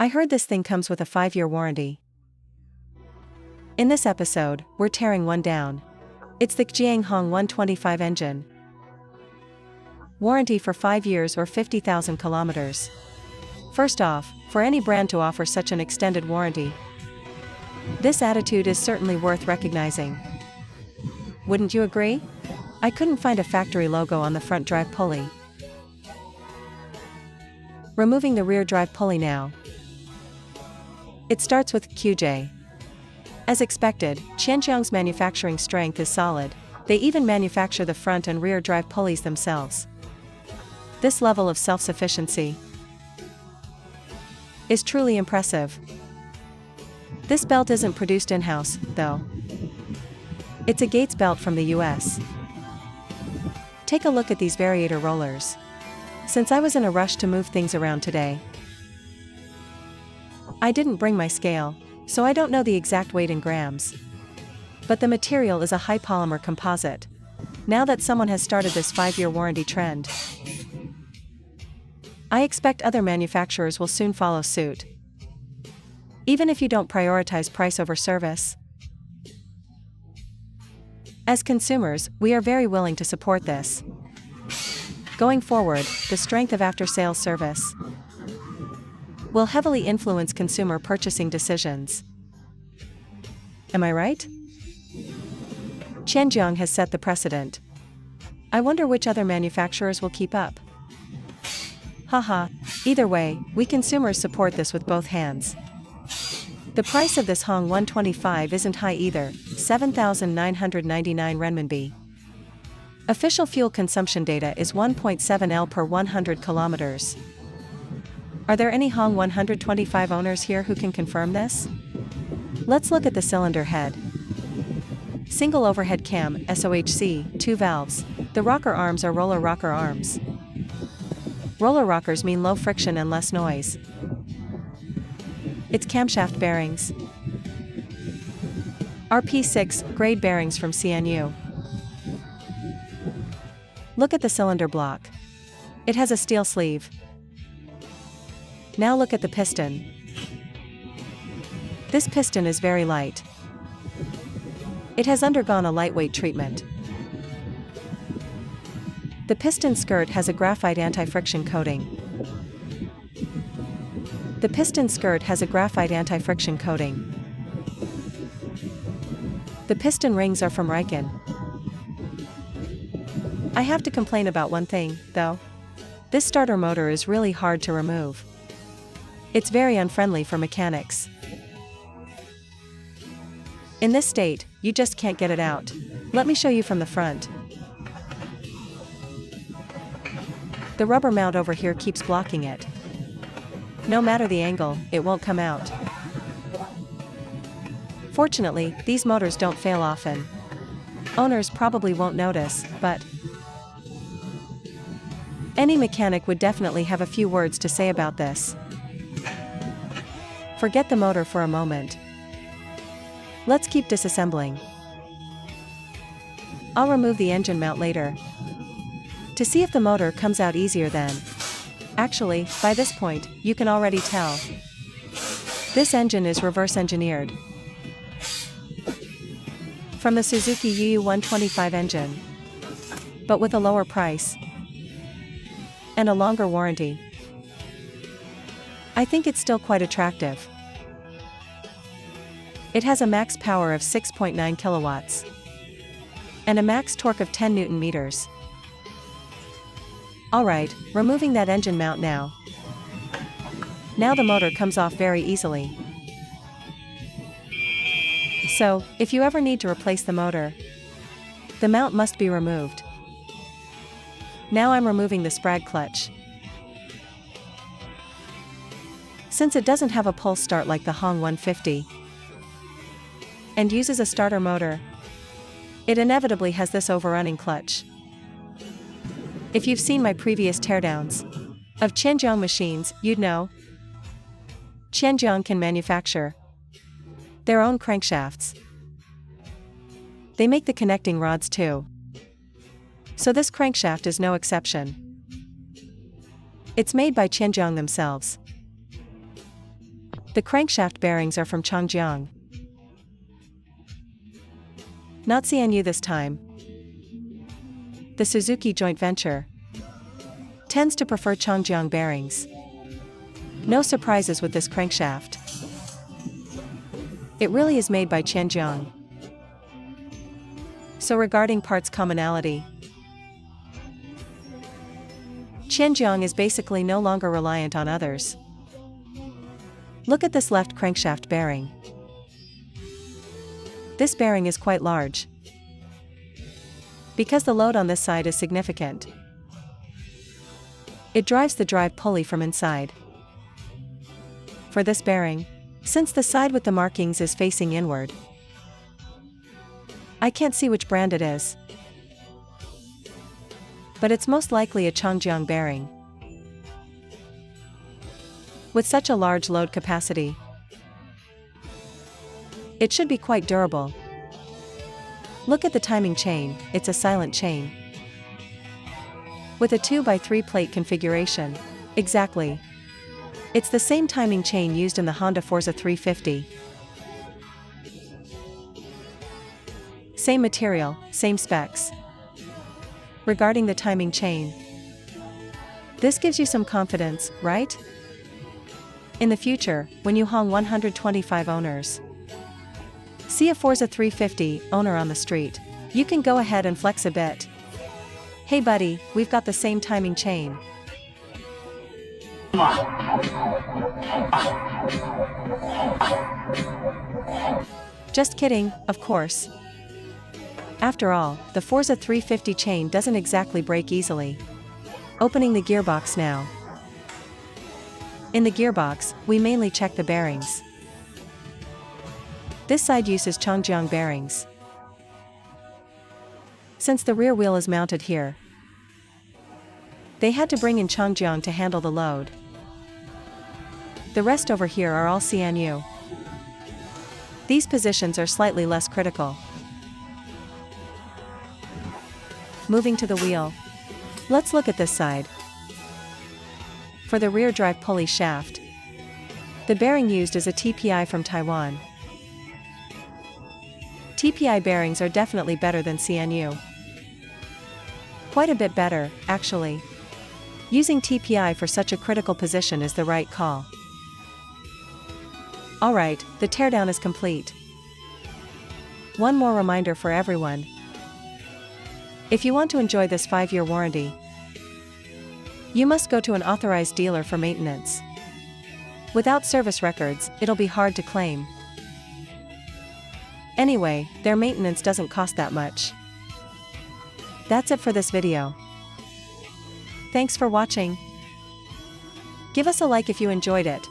I heard this thing comes with a 5-year warranty. In this episode, we're tearing one down. It's the Changjiang Hong 125 engine. Warranty for 5 years or 50,000 kilometers. First off, for any brand to offer such an extended warranty, this attitude is certainly worth recognizing. Wouldn't you agree? I couldn't find a factory logo on the front drive pulley. Removing the rear drive pulley now. It starts with QJ. As expected, Changjiang's manufacturing strength is solid. They even manufacture the front and rear drive pulleys themselves. This level of self-sufficiency is truly impressive. This belt isn't produced in-house, though. It's a Gates belt from the US. Take a look at these variator rollers. Since I was in a rush to move things around today, I didn't bring my scale, so I don't know the exact weight in grams. But the material is a high polymer composite. Now that someone has started this 5-year warranty trend, I expect other manufacturers will soon follow suit. Even if you don't prioritize price over service. As consumers, we are very willing to support this. Going forward, the strength of after-sales service will heavily influence consumer purchasing decisions. Am I right? Changjiang has set the precedent. I wonder which other manufacturers will keep up. Haha, either way, we consumers support this with both hands. The price of this Hong 125 isn't high either, 7,999 renminbi. Official fuel consumption data is 1.7 L per 100 kilometers. Are there any Hong 125 owners here who can confirm this? Let's look at the cylinder head. Single overhead cam, SOHC, 2 valves. The rocker arms are roller rocker arms. Roller rockers mean low friction and less noise. It's camshaft bearings. RP6 grade bearings from CNU. Look at the cylinder block. It has a steel sleeve. Now look at the piston. This piston is very light. It has undergone a lightweight treatment. The piston skirt has a graphite anti-friction coating. The piston skirt has a graphite anti-friction coating. The piston rings are from Riken. I have to complain about one thing, though. This starter motor is really hard to remove. It's very unfriendly for mechanics. In this state, you just can't get it out. Let me show you from the front. The rubber mount over here keeps blocking it. No matter the angle, it won't come out. Fortunately, these motors don't fail often. Owners probably won't notice, but any mechanic would definitely have a few words to say about this. Forget the motor for a moment. Let's keep disassembling. I'll remove the engine mount later, to see if the motor comes out easier then. Actually, by this point, you can already tell. This engine is reverse engineered from the Suzuki UU125 engine, but with a lower price and a longer warranty. I think it's still quite attractive. It has a max power of 6.9 kilowatts and a max torque of 10 Newton meters. Alright, removing that engine mount now. Now the motor comes off very easily. So, if you ever need to replace the motor, the mount must be removed. Now I'm removing the sprag clutch. Since it doesn't have a pulse start like the Hong 150 and uses a starter motor, it inevitably has this overrunning clutch. If you've seen my previous teardowns of Changjiang machines, you'd know Changjiang can manufacture their own crankshafts. They make the connecting rods too. So this crankshaft is no exception. It's made by Changjiang themselves. The crankshaft bearings are from Changjiang. Not CNU this time. The Suzuki joint venture tends to prefer Changjiang bearings. No surprises with this crankshaft. It really is made by Changjiang. So regarding parts commonality, Changjiang is basically no longer reliant on others. Look at this left crankshaft bearing. This bearing is quite large, because the load on this side is significant. It drives the drive pulley from inside. For this bearing, since the side with the markings is facing inward, I can't see which brand it is, but it's most likely a Changjiang bearing. With such a large load capacity, it should be quite durable. Look at the timing chain, it's a silent chain. With a 2x3 plate configuration. Exactly. It's the same timing chain used in the Honda Forza 350. Same material, same specs. Regarding the timing chain, this gives you some confidence, right? In the future, when you Hong 125 owners see a Forza 350 owner on the street, you can go ahead and flex a bit. Hey buddy, we've got the same timing chain. Just kidding, of course. After all, the Forza 350 chain doesn't exactly break easily. Opening the gearbox now. In the gearbox, we mainly check the bearings. This side uses Changjiang bearings. Since the rear wheel is mounted here, they had to bring in Changjiang to handle the load. The rest over here are all CNU. These positions are slightly less critical. Moving to the wheel. Let's look at this side. For the rear drive pulley shaft, the bearing used is a TPI from Taiwan. TPI bearings are definitely better than CNU. Quite a bit better, actually. Using TPI for such a critical position is the right call. Alright, the teardown is complete. One more reminder for everyone. If you want to enjoy this 5-year warranty, you must go to an authorized dealer for maintenance. Without service records, it'll be hard to claim. Anyway, their maintenance doesn't cost that much. That's it for this video. Thanks for watching. Give us a like if you enjoyed it.